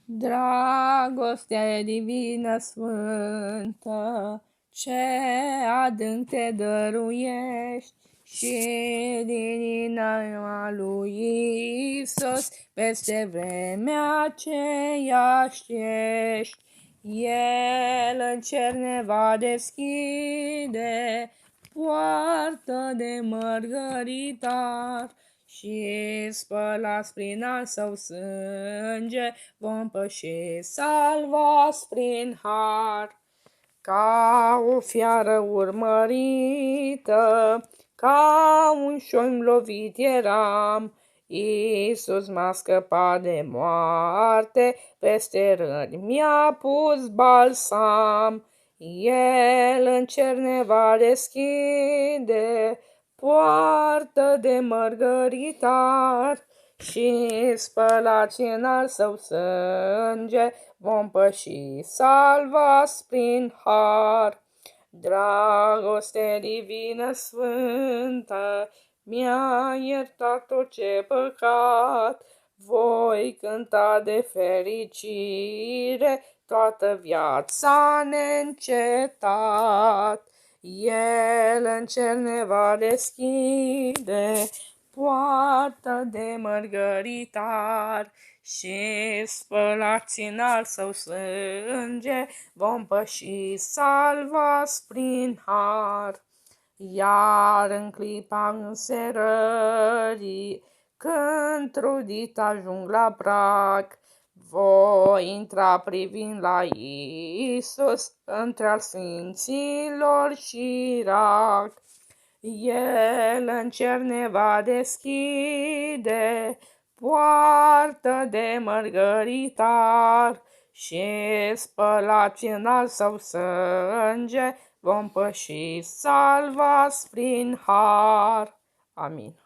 Dragostea divină sfântă, ce adânc te dăruiești, și din inima lui Iisus, peste vremea aceea ești. El în cer ne va deschide poartă de mărgăritar, și spălați prin al său sânge, vom păși salvați prin har. Ca o fiară urmărită, ca un șoim lovit eram, Iisus m-a scăpat de moarte, peste răni mi-a pus balsam. El în cer ne va deschide poartă de mărgăritar, și spălați în al său sânge, vom păși salvați prin har. Dragoste divină sfântă, mi-a iertat tot ce păcat, voi cânta de fericire toată viața neîncetat. El în cer ne va deschide poartă de mărgăritar, și spălați în al său sânge, vom păși salvați prin har. Iar în clipa înserării, când trudit ajung la prag, voi intra privind la Iisus între al sfinților și rag. El în cer ne va deschide poartă de mărgăritar, și spălați în al său sânge, vom păși salvați prin har. Amin.